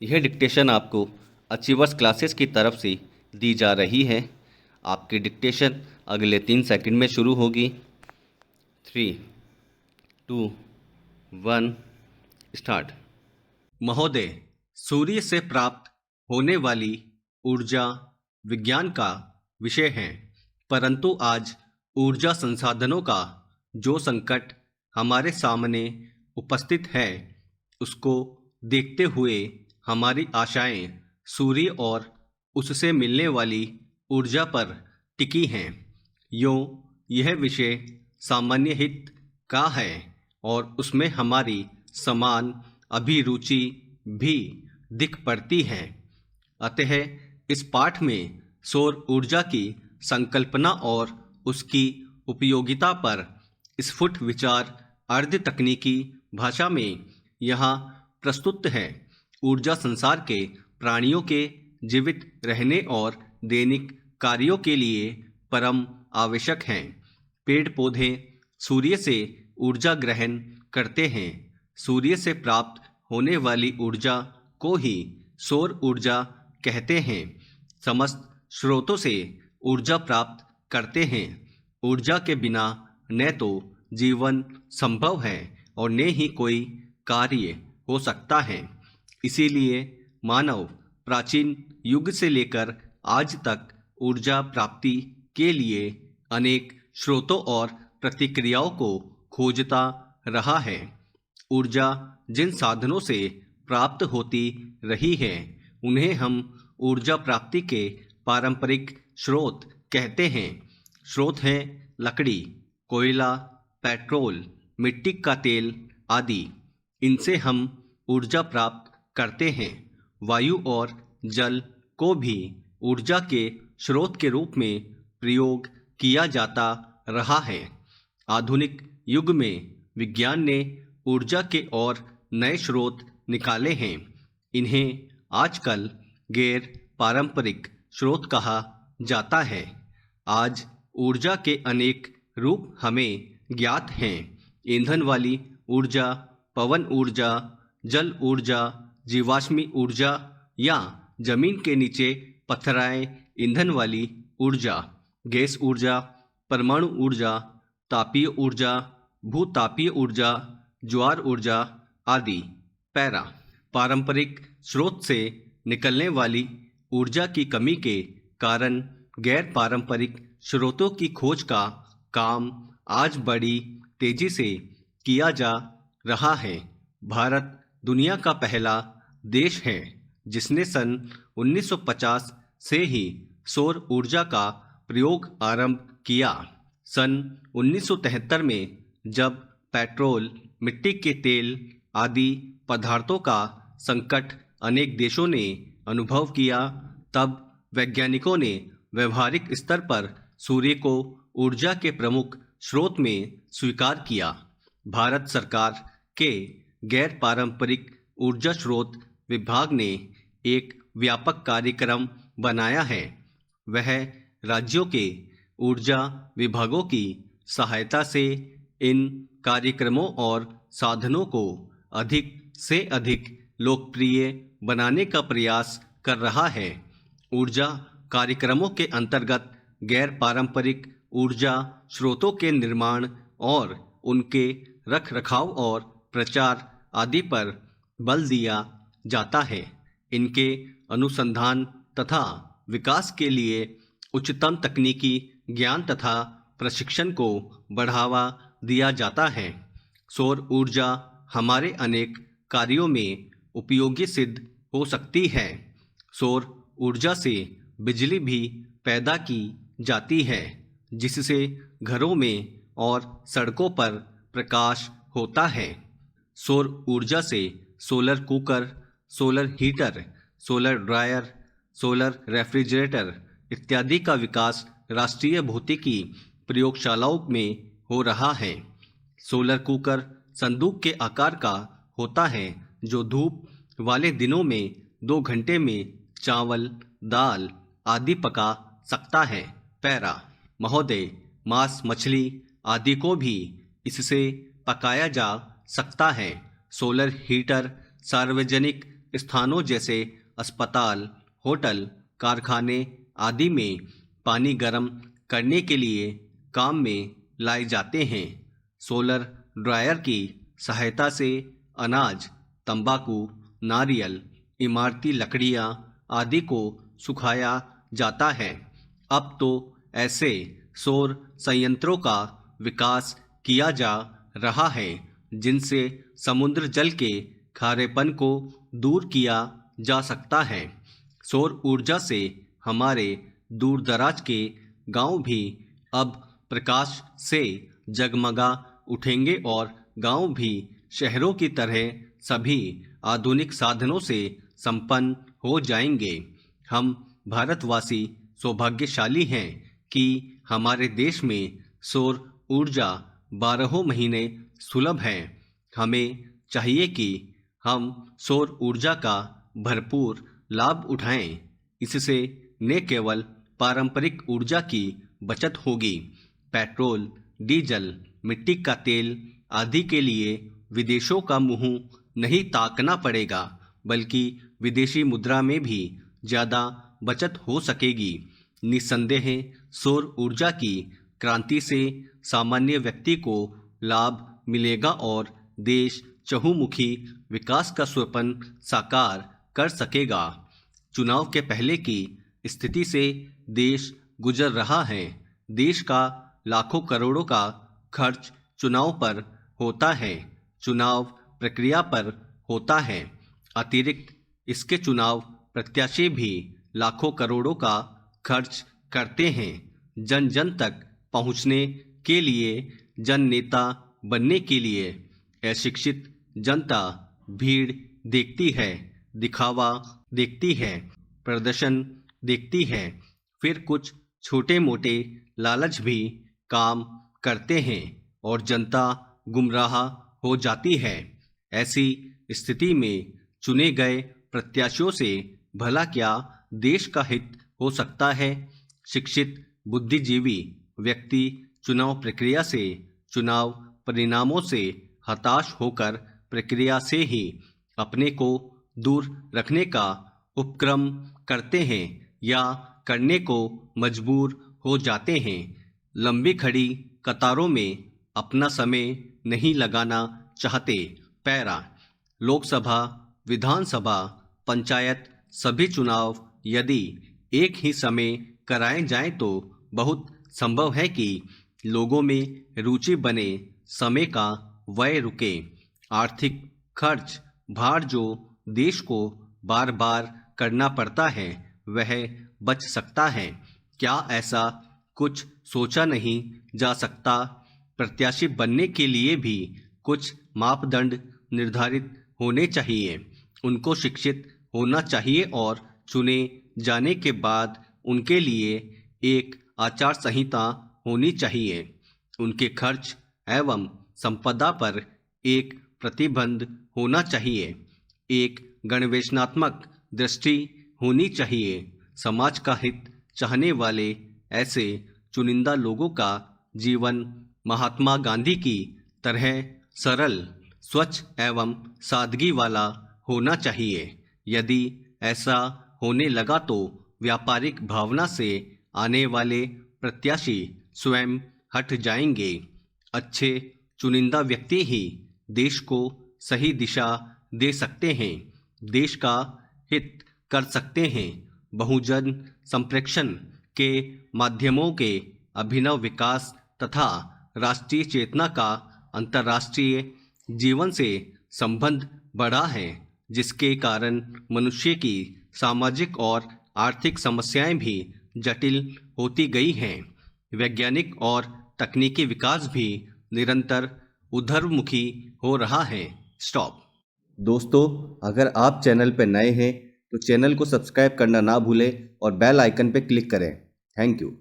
यह डिक्टेशन आपको achievers classes की तरफ से दी जा रही है। आपकी डिक्टेशन अगले 3 सेकंड में शुरू होगी। 3, 2, 1 स्टार्ट। महोदय, सूर्य से प्राप्त होने वाली ऊर्जा विज्ञान का विषय है, परंतु आज ऊर्जा संसाधनों का जो संकट हमारे सामने उपस्थित है, उसको देखते हुए हमारी आशाएं सूर्य और उससे मिलने वाली ऊर्जा पर टिकी हैं। यूँ यह विषय सामान्य हित का है और उसमें हमारी समान अभिरुचि भी दिख पड़ती है। अतः इस पाठ में सौर ऊर्जा की संकल्पना और उसकी उपयोगिता पर स्फुट विचार अर्ध तकनीकी भाषा में यहाँ प्रस्तुत है। ऊर्जा संसार के प्राणियों के जीवित रहने और दैनिक कार्यों के लिए परम आवश्यक हैं। पेड़ पौधे सूर्य से ऊर्जा ग्रहण करते हैं। सूर्य से प्राप्त होने वाली ऊर्जा को ही सौर ऊर्जा कहते हैं। समस्त स्रोतों से ऊर्जा प्राप्त करते हैं। ऊर्जा के बिना न तो जीवन संभव है और न ही कोई कार्य हो सकता है। इसीलिए मानव प्राचीन युग से लेकर आज तक ऊर्जा प्राप्ति के लिए अनेक स्रोतों और प्रतिक्रियाओं को खोजता रहा है। ऊर्जा जिन साधनों से प्राप्त होती रही है, उन्हें हम ऊर्जा प्राप्ति के पारंपरिक स्रोत कहते हैं। स्रोत हैं लकड़ी, कोयला, पेट्रोल, मिट्टी का तेल आदि। इनसे हम ऊर्जा प्राप्त करते हैं। वायु और जल को भी ऊर्जा के स्रोत के रूप में प्रयोग किया जाता रहा है। आधुनिक युग में विज्ञान ने ऊर्जा के और नए स्रोत निकाले हैं। इन्हें आजकल गैर पारंपरिक स्रोत कहा जाता है। आज ऊर्जा के अनेक रूप हमें ज्ञात हैं। ईंधन वाली ऊर्जा, पवन ऊर्जा, जल ऊर्जा, जीवाश्मी ऊर्जा या जमीन के नीचे पथराए ईंधन वाली ऊर्जा, गैस ऊर्जा, परमाणु ऊर्जा, तापीय ऊर्जा, भूतापीय ऊर्जा, ज्वार ऊर्जा आदि। पैरा। पारंपरिक स्रोत से निकलने वाली ऊर्जा की कमी के कारण गैर पारंपरिक स्रोतों की खोज का काम आज बड़ी तेजी से किया जा रहा है। भारत दुनिया का पहला देश है जिसने सन 1950 से ही सौर ऊर्जा का प्रयोग आरंभ किया। सन 1973 में जब पेट्रोल, मिट्टी के तेल आदि पदार्थों का संकट अनेक देशों ने अनुभव किया, तब वैज्ञानिकों ने व्यवहारिक स्तर पर सूर्य को ऊर्जा के प्रमुख स्रोत में स्वीकार किया। भारत सरकार के गैर पारंपरिक ऊर्जा स्रोत विभाग ने एक व्यापक कार्यक्रम बनाया है। वह राज्यों के ऊर्जा विभागों की सहायता से इन कार्यक्रमों और साधनों को अधिक से अधिक लोकप्रिय बनाने का प्रयास कर रहा है। ऊर्जा कार्यक्रमों के अंतर्गत गैर पारंपरिक ऊर्जा स्रोतों के निर्माण और उनके रखरखाव और प्रचार आदि पर बल दिया जाता है। इनके अनुसंधान तथा विकास के लिए उच्चतम तकनीकी ज्ञान तथा प्रशिक्षण को बढ़ावा दिया जाता है। सौर ऊर्जा हमारे अनेक कार्यों में उपयोगी सिद्ध हो सकती है। सौर ऊर्जा से बिजली भी पैदा की जाती है, जिससे घरों में और सड़कों पर प्रकाश होता है। सौर ऊर्जा से solar cooker, solar heater, solar dryer, solar refrigerator इत्यादि का विकास राष्ट्रीय भौतिकी प्रयोगशालाओं में हो रहा है। सोलर कुकर संदूक के आकार का होता है, जो धूप वाले दिनों में 2 घंटे में चावल, दाल आदि पका सकता है। पैरा। महोदय, मांस, मछली आदि को भी इससे पकाया जा सकता है। सोलर हीटर सार्वजनिक स्थानों जैसे अस्पताल, होटल, कारखाने आदि में पानी गर्म करने के लिए काम में लाए जाते हैं। सोलर ड्रायर की सहायता से अनाज, तंबाकू, नारियल, इमारती लकड़ियाँ आदि को सुखाया जाता है। अब तो ऐसे सौर संयंत्रों का विकास किया जा रहा है जिनसे समुद्र जल के खारेपन को दूर किया जा सकता है। सौर ऊर्जा से हमारे दूर दराज के गांव भी अब प्रकाश से जगमगा उठेंगे और गांव भी शहरों की तरह सभी आधुनिक साधनों से संपन्न हो जाएंगे। हम भारतवासी सौभाग्यशाली हैं कि हमारे देश में सौर ऊर्जा 12 महीने सुलभ है। हमें चाहिए कि हम सौर ऊर्जा का भरपूर लाभ उठाएं। इससे न केवल पारंपरिक ऊर्जा की बचत होगी, पेट्रोल, डीजल, मिट्टी का तेल आदि के लिए विदेशों का मुंह नहीं ताकना पड़ेगा, बल्कि विदेशी मुद्रा में भी ज़्यादा बचत हो सकेगी। निस्संदेह सौर ऊर्जा की क्रांति से सामान्य व्यक्ति को लाभ मिलेगा और देश चहुमुखी विकास का स्वप्न साकार कर सकेगा। चुनाव के पहले की स्थिति से देश गुजर रहा है। देश का लाखों करोड़ों का खर्च चुनाव पर होता है, चुनाव प्रक्रिया पर होता है। अतिरिक्त इसके चुनाव प्रत्याशी भी लाखों करोड़ों का खर्च करते हैं। जन जन तक पहुंचने के लिए, जन नेता बनने के लिए अशिक्षित जनता भीड़ देखती है, दिखावा देखती है, प्रदर्शन देखती है, फिर कुछ छोटे मोटे लालच भी काम करते हैं और जनता गुमराह हो जाती है। ऐसी स्थिति में चुने गए प्रत्याशियों से भला क्या देश का हित हो सकता है? शिक्षित बुद्धिजीवी व्यक्ति चुनाव प्रक्रिया से, चुनाव परिणामों से हताश होकर प्रक्रिया से ही अपने को दूर रखने का उपक्रम करते हैं या करने को मजबूर हो जाते हैं। लंबी खड़ी कतारों में अपना समय नहीं लगाना चाहते। पैरा लोकसभा, विधानसभा, पंचायत सभी चुनाव यदि एक ही समय कराए जाएं तो बहुत संभव है कि लोगों में रुचि बने, समय का व्यय रुके, आर्थिक खर्च भार जो देश को बार बार करना पड़ता है वह बच सकता है। क्या ऐसा कुछ सोचा नहीं जा सकता? प्रत्याशी बनने के लिए भी कुछ मापदंड निर्धारित होने चाहिए। उनको शिक्षित होना चाहिए और चुने जाने के बाद उनके लिए एक आचार संहिता होनी चाहिए। उनके खर्च एवं संपदा पर एक प्रतिबंध होना चाहिए। एक गणवेशनात्मक दृष्टि होनी चाहिए। समाज का हित चाहने वाले ऐसे चुनिंदा लोगों का जीवन महात्मा गांधी की तरह सरल, स्वच्छ एवं सादगी वाला होना चाहिए। यदि ऐसा होने लगा तो व्यापारिक भावना से आने वाले प्रत्याशी स्वयं हट जाएंगे। अच्छे चुनिंदा व्यक्ति ही देश को सही दिशा दे सकते हैं, देश का हित कर सकते हैं। बहुजन संप्रेक्षण के माध्यमों के अभिनव विकास तथा राष्ट्रीय चेतना का अंतर्राष्ट्रीय जीवन से संबंध बढ़ा है, जिसके कारण मनुष्य की सामाजिक और आर्थिक समस्याएं भी जटिल होती गई हैं। वैज्ञानिक और तकनीकी विकास भी निरंतर ऊर्ध्वमुखी हो रहा है। स्टॉप। दोस्तों, अगर आप चैनल पर नए हैं तो चैनल को सब्सक्राइब करना ना भूलें और बेल आइकन पर क्लिक करें। Thank you.